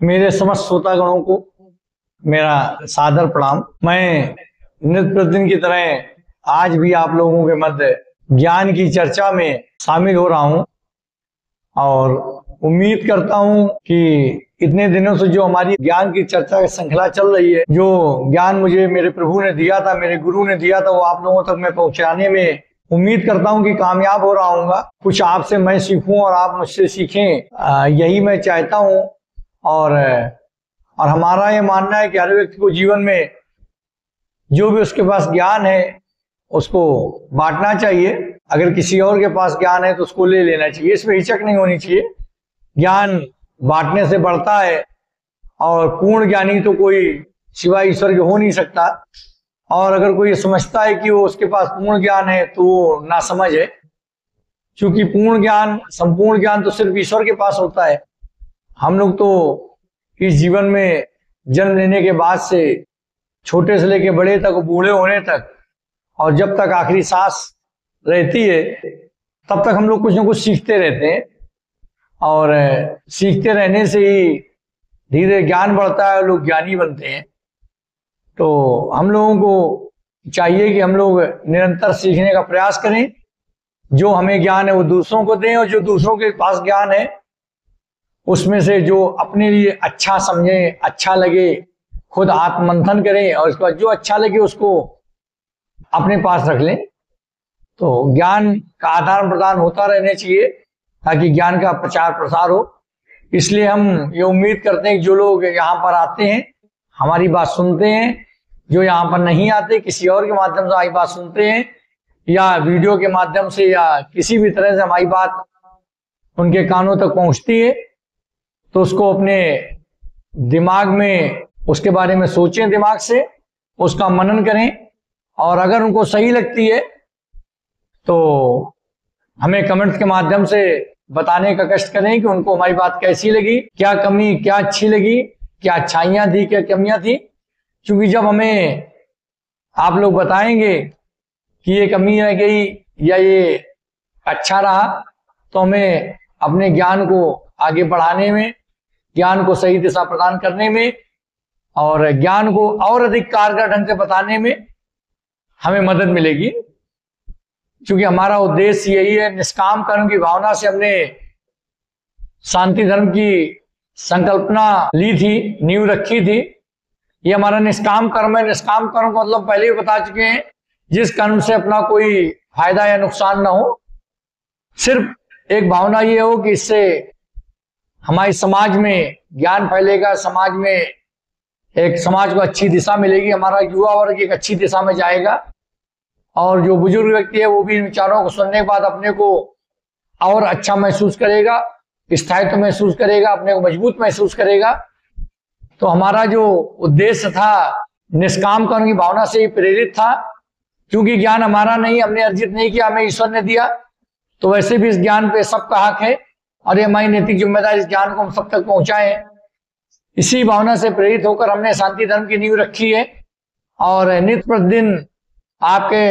मेरे समस्त श्रोतागणों को मेरा सादर प्रणाम। मैं नित्य प्रतिदिन की तरह आज भी आप लोगों के मध्य ज्ञान की चर्चा में शामिल हो रहा हूं और उम्मीद करता हूं कि इतने दिनों से जो हमारी ज्ञान की चर्चा की श्रृंखला चल रही है, जो ज्ञान मुझे मेरे प्रभु ने दिया था, मेरे गुरु ने दिया था, वो आप लोगों तक मैं पहुंचाने में उम्मीद करता हूं कि कामयाब हो रहा हूँगा। कुछ आपसे मैं सीखूं और आप मुझसे सीखें, यही मैं चाहता हूं। और हमारा ये मानना है कि हर व्यक्ति को जीवन में जो भी उसके पास ज्ञान है उसको बांटना चाहिए। अगर किसी और के पास ज्ञान है तो उसको ले लेना चाहिए, इसमें हिचक नहीं होनी चाहिए। ज्ञान बांटने से बढ़ता है और पूर्ण ज्ञानी तो कोई सिवाय ईश्वर के हो नहीं सकता। और अगर कोई समझता है कि वो उसके पास पूर्ण ज्ञान है तो वो नासमझ है, क्योंकि पूर्ण ज्ञान, संपूर्ण ज्ञान तो सिर्फ ईश्वर के पास होता है। हम लोग तो इस जीवन में जन्म लेने के बाद से छोटे से लेके बड़े तक, बूढ़े होने तक, और जब तक आखिरी सांस रहती है तब तक हम लोग कुछ ना कुछ सीखते रहते हैं। और सीखते रहने से ही धीरे ज्ञान बढ़ता है, लोग ज्ञानी बनते हैं। तो हम लोगों को चाहिए कि हम लोग निरंतर सीखने का प्रयास करें। जो हमें ज्ञान है वो दूसरों को दें, और जो दूसरों के पास ज्ञान है उसमें से जो अपने लिए अच्छा समझे, अच्छा लगे, खुद आत्ममंथन करें और उसके बाद जो अच्छा लगे उसको अपने पास रख लें। तो ज्ञान का आदान प्रदान होता रहना चाहिए ताकि ज्ञान का प्रचार प्रसार हो। इसलिए हम ये उम्मीद करते हैं कि जो लोग यहाँ पर आते हैं, हमारी बात सुनते हैं, जो यहाँ पर नहीं आते किसी और के माध्यम से हमारी बात सुनते हैं, या वीडियो के माध्यम से या किसी भी तरह से हमारी बात उनके कानों तक पहुंचती है, तो उसको अपने दिमाग में उसके बारे में सोचें, दिमाग से उसका मनन करें। और अगर उनको सही लगती है तो हमें कमेंट्स के माध्यम से बताने का कष्ट करें कि उनको हमारी बात कैसी लगी, क्या कमी, क्या अच्छी लगी, क्या अच्छाइयां थी, क्या कमियां थी। क्योंकि जब हमें आप लोग बताएंगे कि ये कमी रह गई या ये अच्छा रहा, तो हमें अपने ज्ञान को आगे बढ़ाने में, ज्ञान को सही दिशा प्रदान करने में और ज्ञान को और अधिक कारगर ढंग से बताने में हमें मदद मिलेगी। क्योंकि हमारा उद्देश्य यही है, निष्काम कर्म की भावना से हमने शांति धर्म की संकल्पना ली थी, नींव रखी थी। ये हमारा निष्काम कर्म है। निष्काम कर्म का मतलब पहले ही बता चुके हैं, जिस कर्म से अपना कोई फायदा या नुकसान ना हो। सिर्फ एक भावना ये हो कि इससे हमारे समाज में ज्ञान फैलेगा, समाज में एक समाज को अच्छी दिशा मिलेगी, हमारा युवा वर्ग एक अच्छी दिशा में जाएगा, और जो बुजुर्ग व्यक्ति है वो भी इन विचारों को सुनने के बाद अपने को और अच्छा महसूस करेगा, स्थायित्व महसूस करेगा, अपने को मजबूत महसूस करेगा। तो हमारा जो उद्देश्य था निष्काम कर्म की भावना से ही प्रेरित था। क्योंकि ज्ञान हमारा नहीं, हमने अर्जित नहीं किया, हमें ईश्वर ने दिया। तो वैसे भी इस ज्ञान पे सबका हक है और ये हमारी नैतिक जिम्मेदारी, इस ज्ञान को हम सब तक पहुंचाएं। इसी भावना से प्रेरित होकर हमने शांति धर्म की नींव रखी है और नित्य प्रतिदिन आपके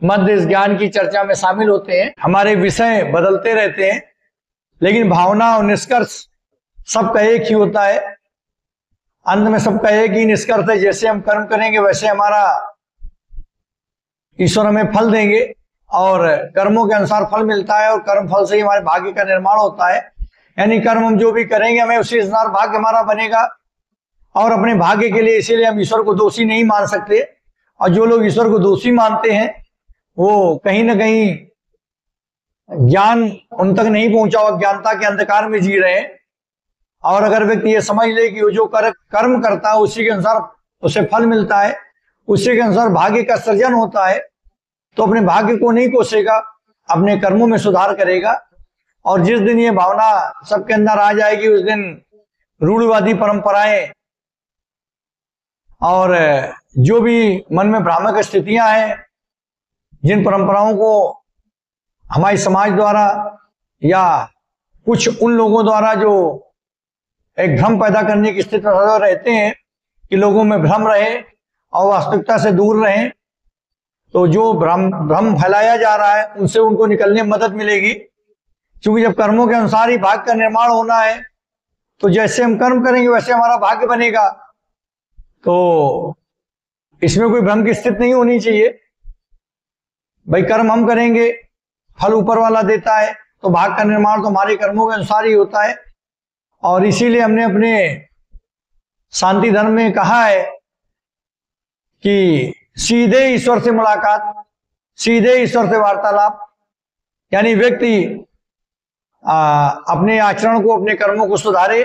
मध्य इस ज्ञान की चर्चा में शामिल होते हैं। हमारे विषय बदलते रहते हैं, लेकिन भावना और निष्कर्ष सबका एक ही होता है। अंत में सबका एक ही निष्कर्ष है, जैसे हम कर्म करेंगे वैसे हमारा ईश्वर हमें फल देंगे, और कर्मों के अनुसार फल मिलता है, और कर्म फल से ही हमारे भाग्य का निर्माण होता है। यानी कर्म हम जो भी करेंगे हमें उसी अनुसार भाग्य हमारा बनेगा। और अपने भाग्य के लिए इसीलिए हम ईश्वर को दोषी नहीं मान सकते। और जो लोग ईश्वर को दोषी मानते हैं वो कहीं ना कहीं ज्ञान उन तक नहीं पहुंचा हुआ, ज्ञानता के अंधकार में जी रहे हैं। और अगर व्यक्ति ये समझ ले कि वो जो कर्म करता है उसी के अनुसार उसे फल मिलता है, उसी के अनुसार भाग्य का सृजन होता है, तो अपने भाग्य को नहीं कोसेगा, अपने कर्मों में सुधार करेगा। और जिस दिन ये भावना सबके अंदर आ जाएगी उस दिन रूढ़िवादी परंपराएं और जो भी मन में भ्रामक स्थितियां हैं, जिन परंपराओं को हमारे समाज द्वारा या कुछ उन लोगों द्वारा जो एक भ्रम पैदा करने की स्थिति में रहते हैं कि लोगों में भ्रम रहे और वास्तविकता से दूर रहें, तो जो भ्रम फैलाया जा रहा है उनसे उनको निकलने में मदद मिलेगी। क्योंकि जब कर्मों के अनुसार ही भाग्य का निर्माण होना है तो जैसे हम कर्म करेंगे वैसे हमारा भाग्य बनेगा। तो इसमें कोई भ्रम की स्थिति नहीं होनी चाहिए। भाई कर्म हम करेंगे, फल ऊपर वाला देता है, तो भाग्य का निर्माण तो हमारे कर्मों के अनुसार ही होता है। और इसीलिए हमने अपने शांति धर्म में कहा है कि सीधे ईश्वर से मुलाकात, सीधे ईश्वर से वार्तालाप, यानी व्यक्ति अपने आचरण को, अपने कर्मों को सुधारे,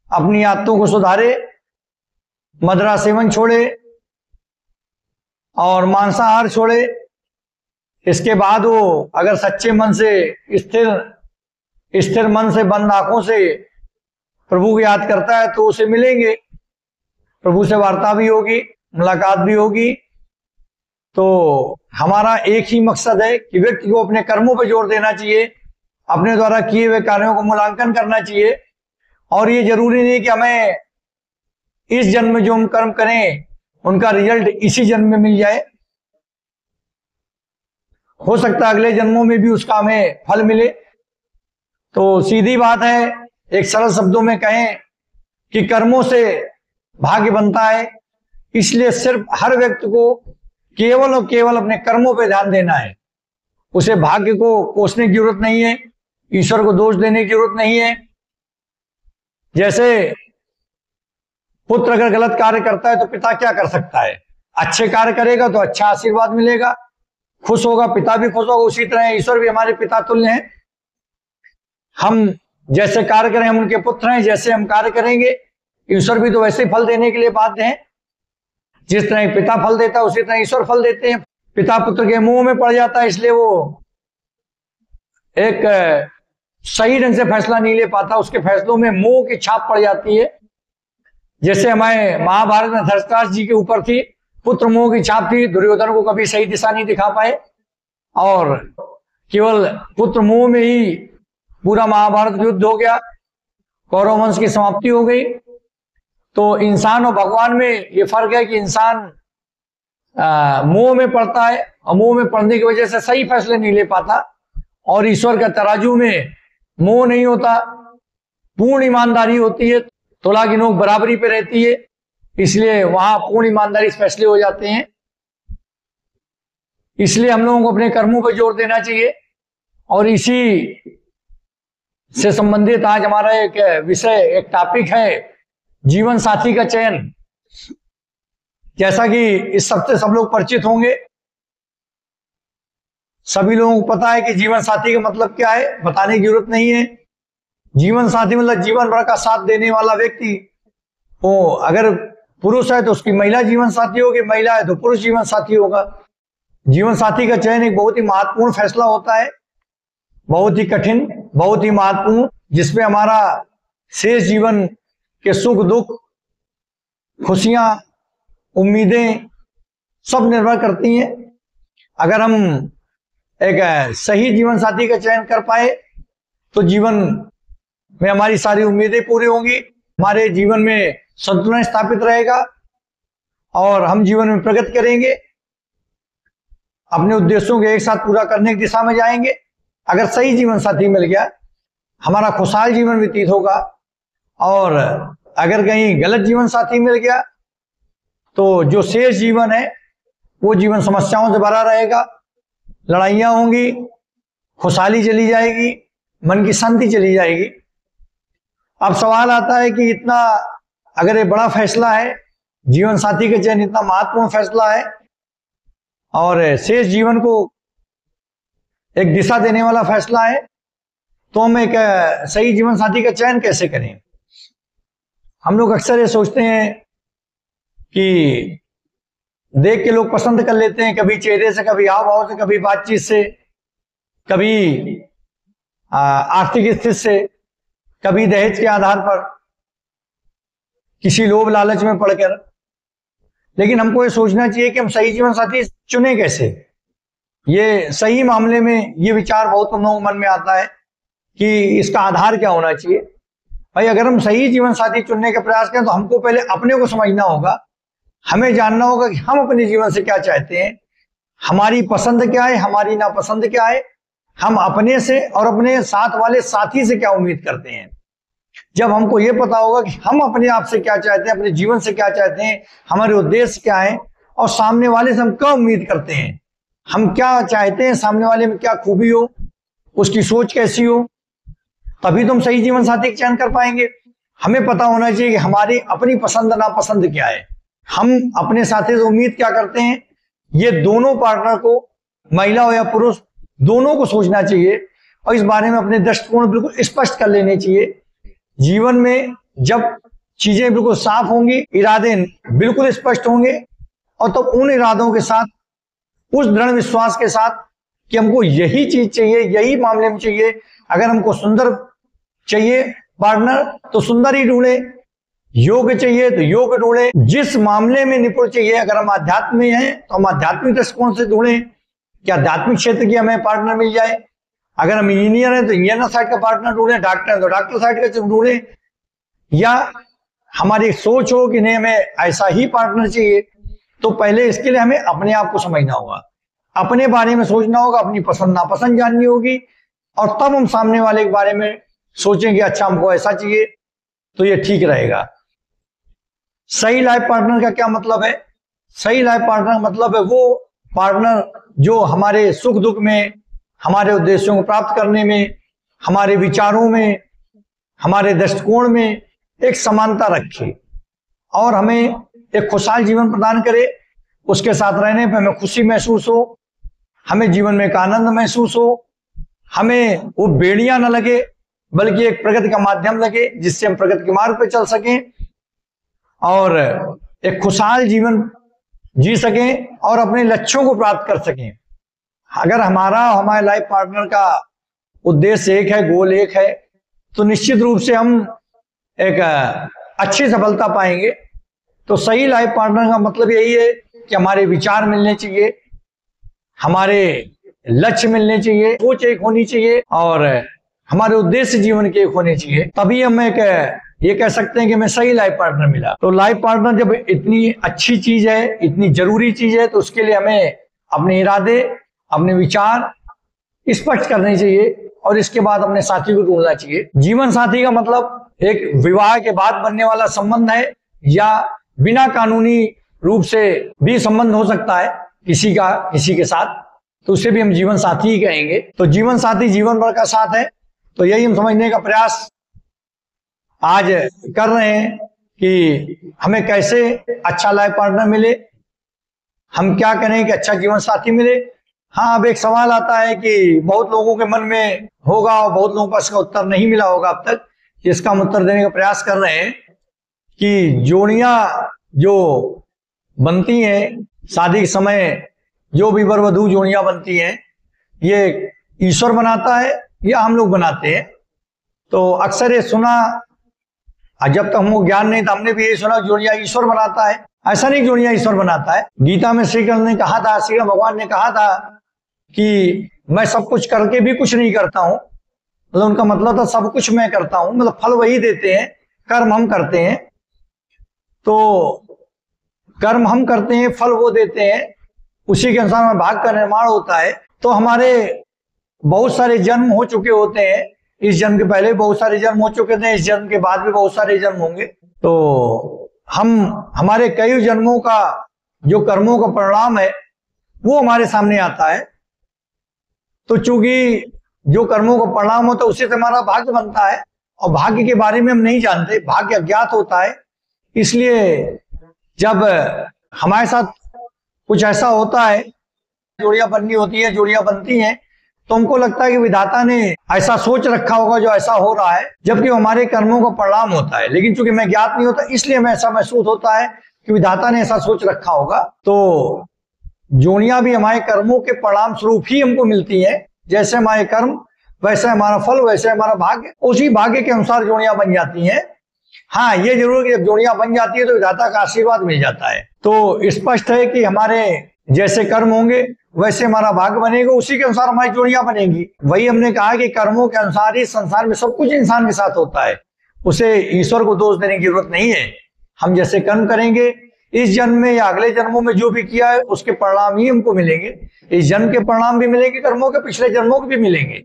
अपनी आदतों को सुधारे, मदिरा सेवन छोड़े और मांसाहार छोड़े। इसके बाद वो अगर सच्चे मन से, स्थिर मन से, बंद आंखों से प्रभु को याद करता है तो उसे मिलेंगे, प्रभु से वार्ता भी होगी, मुलाकात भी होगी। तो हमारा एक ही मकसद है कि व्यक्ति को अपने कर्मों पर जोर देना चाहिए, अपने द्वारा किए हुए कार्यों को मूल्यांकन करना चाहिए। और ये जरूरी नहीं कि हमें इस जन्म में जो हम कर्म करें उनका रिजल्ट इसी जन्म में मिल जाए। हो सकता है अगले जन्मों में भी उसका हमें फल मिले। तो सीधी बात है, एक सरल शब्दों में कहें कि कर्मों से भाग्य बनता है। इसलिए सिर्फ हर व्यक्ति को केवल और केवल अपने कर्मों पे ध्यान देना है। उसे भाग्य को कोसने की जरूरत नहीं है, ईश्वर को दोष देने की जरूरत नहीं है। जैसे पुत्र अगर गलत कार्य करता है तो पिता क्या कर सकता है? अच्छे कार्य करेगा तो अच्छा आशीर्वाद मिलेगा, खुश होगा, पिता भी खुश होगा। उसी तरह ईश्वर भी हमारे पिता तुल्य हैं। हम जैसे कार्य करें हम उनके पुत्र हैं, जैसे हम कार्य करेंगे ईश्वर भी तो वैसे फल देने के लिए बाध्य हैं। जिस तरह पिता फल देता है उसी तरह ईश्वर फल देते हैं। पिता पुत्र के मुंह में पड़ जाता है, इसलिए वो एक सही ढंग से फैसला नहीं ले पाता, उसके फैसलों में मोह की छाप पड़ जाती है। जैसे हमारे महाभारत में धृतराष्ट्र जी के ऊपर थी, पुत्र मोह की छाप थी, दुर्योधन को कभी सही दिशा नहीं दिखा पाए और केवल पुत्र मोह में ही पूरा महाभारत युद्ध हो गया, कौरव वंश की समाप्ति हो गई। तो इंसान और भगवान में ये फर्क है कि इंसान मोह में पड़ता है और मोह में पड़ने की वजह से सही फैसले नहीं ले पाता, और ईश्वर का तराजू में मोह नहीं होता, पूर्ण ईमानदारी होती है, तोला की नोक बराबरी पे रहती है, इसलिए वहां पूर्ण ईमानदारी से फैसले हो जाते हैं। इसलिए हम लोगों को अपने कर्मों पर जोर देना चाहिए। और इसी से संबंधित आज हमारा एक विषय, एक टॉपिक है जीवन साथी का चयन। जैसा कि इस शब्द से सब लोग परिचित होंगे, सभी लोगों को पता है कि जीवन साथी का मतलब क्या है, बताने की जरूरत नहीं है। जीवन साथी मतलब जीवन भर का साथ देने वाला व्यक्ति। वो अगर पुरुष है तो उसकी महिला जीवन साथी होगी, महिला है तो पुरुष जीवन साथी होगा। जीवन साथी का चयन एक बहुत ही महत्वपूर्ण फैसला होता है, बहुत ही कठिन, बहुत ही महत्वपूर्ण, जिसमें हमारा शेष जीवन के सुख दुख, खुशियां, उम्मीदें सब निर्भर करती हैं। अगर हम एक सही जीवन साथी का चयन कर पाए तो जीवन में हमारी सारी उम्मीदें पूरी होंगी, हमारे जीवन में संतुलन स्थापित रहेगा और हम जीवन में प्रगति करेंगे, अपने उद्देश्यों को एक साथ पूरा करने की दिशा में जाएंगे। अगर सही जीवन साथी मिल गया, हमारा खुशहाल जीवन व्यतीत होगा। और अगर कहीं गलत जीवन साथी मिल गया तो जो शेष जीवन है वो जीवन समस्याओं से भरा रहेगा, लड़ाइयां होंगी, खुशहाली चली जाएगी, मन की शांति चली जाएगी। अब सवाल आता है कि इतना अगर ये बड़ा फैसला है, जीवन साथी का चयन इतना महत्वपूर्ण फैसला है और शेष जीवन को एक दिशा देने वाला फैसला है, तो हम एक सही जीवन साथी का चयन कैसे करें? हम लोग अक्सर ये सोचते हैं कि देख के लोग पसंद कर लेते हैं, कभी चेहरे से, कभी हाव भाव से, कभी बातचीत से, कभी आर्थिक स्थिति से, कभी दहेज के आधार पर, किसी लोभ लालच में पड़कर। लेकिन हमको ये सोचना चाहिए कि हम सही जीवन साथी चुने कैसे। ये सही मामले में ये विचार बहुत हम लोगों के मन में आता है कि इसका आधार क्या होना चाहिए। भाई अगर हम सही जीवन साथी चुनने का प्रयास करें तो हमको पहले अपने को समझना होगा, हमें जानना होगा कि हम अपने जीवन से क्या चाहते हैं, हमारी पसंद क्या है, हमारी नापसंद क्या है, हम अपने से और अपने साथ वाले साथी से क्या उम्मीद करते हैं। जब हमको ये पता होगा कि हम अपने आप से क्या चाहते हैं, अपने जीवन से क्या चाहते हैं, हमारे उद्देश्य क्या है और सामने वाले से हम क्या उम्मीद करते हैं, हम क्या चाहते हैं, सामने वाले में क्या खूबी हो, उसकी सोच कैसी हो, तभी तुम सही जीवन साथी का चयन कर पाएंगे। हमें पता होना चाहिए कि हमारी अपनी पसंद नापसंद क्या है, हम अपने साथी से उम्मीद क्या करते हैं। ये दोनों पार्टनर को, महिला हो या पुरुष, दोनों को सोचना चाहिए और इस बारे में अपने दृष्टिकोण बिल्कुल स्पष्ट कर लेने चाहिए। जीवन में जब चीजें बिल्कुल साफ होंगी, इरादे बिल्कुल स्पष्ट होंगे और तब उन इरादों के साथ, उस दृढ़ विश्वास के साथ कि हमको यही चीज चाहिए, यही मामले में चाहिए। अगर हमको सुंदर चाहिए पार्टनर तो सुंदर ही ढूंढे, योग्य चाहिए तो योग्य ढूंढे, जिस मामले में निपुण चाहिए, अगर हम आध्यात्म में हैं तो हम आध्यात्मिक दृष्टिकोण से ढूंढें कि आध्यात्मिक क्षेत्र की हमें पार्टनर मिल जाए। अगर हम इंजीनियर हैं तो इंजीनियर साइड का पार्टनर ढूंढे, डॉक्टर है तो डॉक्टर साइड का ढूंढे, या हमारी सोच हो कि नहीं हमें ऐसा ही पार्टनर चाहिए। तो पहले इसके लिए हमें अपने आप को समझना होगा, अपने बारे में सोचना होगा, अपनी पसंद नापसंद जाननी होगी और तब हम सामने वाले के बारे में सोचेंगे अच्छा हमको ऐसा चाहिए तो ये ठीक रहेगा। सही लाइफ पार्टनर का क्या मतलब है? सही लाइफ पार्टनर का मतलब है वो पार्टनर जो हमारे सुख दुख में, हमारे उद्देश्यों को प्राप्त करने में, हमारे विचारों में, हमारे दृष्टिकोण में एक समानता रखे और हमें एक खुशहाल जीवन प्रदान करे। उसके साथ रहने पर हमें खुशी महसूस हो, हमें जीवन में एक आनंद महसूस हो, हमें वो बेड़ियां न लगे बल्कि एक प्रगति का माध्यम लगे जिससे हम प्रगति के मार्ग पर चल सकें और एक खुशहाल जीवन जी सकें और अपने लक्ष्यों को प्राप्त कर सकें। अगर हमारे लाइफ पार्टनर का उद्देश्य एक है, गोल एक है, तो निश्चित रूप से हम एक अच्छी सफलता पाएंगे। तो सही लाइफ पार्टनर का मतलब यही है कि हमारे विचार मिलने चाहिए, हमारे लक्ष्य मिलने चाहिए, सोच एक होनी चाहिए और हमारे उद्देश्य जीवन के एक होने चाहिए। तभी हम ये कह सकते हैं कि हमें सही लाइफ पार्टनर मिला। तो लाइफ पार्टनर जब इतनी अच्छी चीज है, इतनी जरूरी चीज है, तो उसके लिए हमें अपने इरादे, अपने विचार स्पष्ट करने चाहिए और इसके बाद अपने साथी को ढूंढना चाहिए। जीवन साथी का मतलब एक विवाह के बाद बनने वाला संबंध है या बिना कानूनी रूप से भी संबंध हो सकता है किसी के साथ, तो उसे भी हम जीवन साथी ही कहेंगे। तो जीवन साथी जीवन भर का साथ है। तो यही हम समझने का प्रयास आज कर रहे हैं कि हमें कैसे अच्छा लाइफ पार्टनर मिले, हम क्या करें कि अच्छा जीवन साथी मिले। हाँ, अब एक सवाल आता है कि बहुत लोगों के मन में होगा और बहुत लोगों को इसका उत्तर नहीं मिला होगा अब तक, जिसका हम उत्तर देने का प्रयास कर रहे हैं कि जोड़ियां जो बनती हैं शादी के समय, जो भी वर वधू जोड़ियां बनती हैं, ये ईश्वर बनाता है या हम लोग बनाते हैं? तो अक्सर ये सुना, जब तक हमको ज्ञान नहीं था हमने भी ये सुना जोड़ियां ईश्वर बनाता है। ऐसा नहीं जोड़ियां ईश्वर बनाता है। गीता में श्री कृष्ण ने कहा था, श्री भगवान ने कहा था कि मैं सब कुछ करके भी कुछ नहीं करता हूं। मतलब उनका मतलब था सब कुछ मैं करता हूं, मतलब फल वही देते हैं, कर्म हम करते हैं। तो कर्म हम करते हैं, फल वो देते हैं, उसी के अनुसार हमारे भाग्य का निर्माण होता है। तो हमारे बहुत सारे जन्म हो चुके होते हैं, इस जन्म के पहले बहुत सारे जन्म हो चुके थे, इस जन्म के बाद भी बहुत सारे जन्म होंगे। तो हमारे कई जन्मों का जो कर्मों का परिणाम है वो हमारे सामने आता है। तो चूंकि जो कर्मों का परिणाम होता है उसी से हमारा भाग्य बनता है और भाग्य के बारे में हम नहीं जानते, भाग्य अज्ञात होता है। इसलिए जब हमारे साथ कुछ ऐसा होता है, जोड़ियां बननी होती है, जोड़ियां बनती हैं, तो हमको लगता है कि विधाता ने ऐसा सोच रखा होगा जो ऐसा हो रहा है, जबकि हमारे कर्मों का परिणाम होता है। लेकिन चूंकि मैं ज्ञात नहीं होता इसलिए हमें ऐसा महसूस होता है कि विधाता ने ऐसा सोच रखा होगा। तो जोड़ियां भी हमारे कर्मों के परिणाम स्वरूप ही हमको मिलती है। जैसे हमारे कर्म वैसे हमारा फल, वैसे हमारा भाग्य, उसी भाग्य के अनुसार जोड़ियां बन जाती हैं। हाँ, ये जरूर कि जब जोड़ियां बन जाती है तो विधाता का आशीर्वाद मिल जाता है। तो स्पष्ट है कि हमारे जैसे कर्म होंगे वैसे हमारा भाग्य बनेगा, उसी के अनुसार हमारी जोड़ियां बनेगी। वही हमने कहा कि कर्मों के अनुसार ही संसार में सब कुछ इंसान के साथ होता है, उसे ईश्वर को दोष देने की जरूरत नहीं है। हम जैसे कर्म करेंगे इस जन्म में या अगले जन्मों में जो भी किया है उसके परिणाम ही हमको मिलेंगे। इस जन्म के परिणाम भी मिलेंगे, कर्मों के पिछले जन्मों के भी मिलेंगे।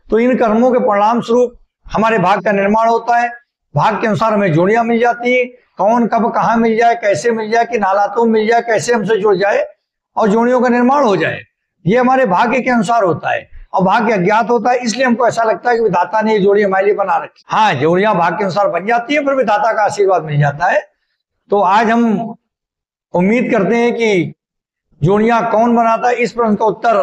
तो इन कर्मों के परिणाम स्वरूप हमारे भाग्य का निर्माण होता है। भाग के अनुसार हमें जोड़ियां मिल जाती है, कौन कब कहाँ मिल जाए, कैसे मिल जाए, कि हालातों में मिल जाए, कैसे हमसे जुड़ जाए और जोड़ियों का निर्माण हो जाए, ये हमारे भाग्य के अनुसार होता है। और भाग्य अज्ञात होता है, इसलिए हमको ऐसा लगता है कि विधाता ने ये जोड़ी हमारे लिए बना रखी। हाँ, जोड़ियां भाग्य के अनुसार बन जाती है, फिर विधाता का आशीर्वाद मिल जाता है। तो आज हम उम्मीद करते हैं कि जोड़ियां कौन बनाता है, इस प्रश्न का उत्तर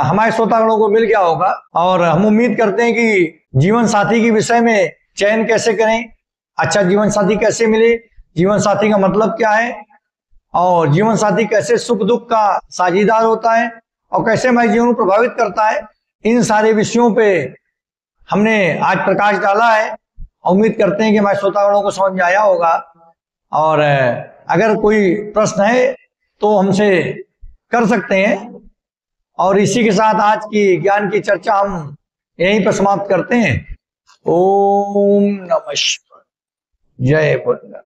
हमारे श्रोतागणों को मिल गया होगा। और हम उम्मीद करते हैं कि जीवन साथी के विषय में चयन कैसे करें, अच्छा जीवन साथी कैसे मिले, जीवन साथी का मतलब क्या है, और जीवन साथी कैसे सुख दुख का साझीदार होता है और कैसे हमारे जीवन को प्रभावित करता है, इन सारे विषयों पे हमने आज प्रकाश डाला है। उम्मीद करते हैं कि हमारे श्रोतागणों को समझ में आया होगा। और अगर कोई प्रश्न है तो हमसे कर सकते हैं। और इसी के साथ आज की ज्ञान की चर्चा हम यहीं पर समाप्त करते हैं। ओम नमः शिवाय। जय बोलेनाथ।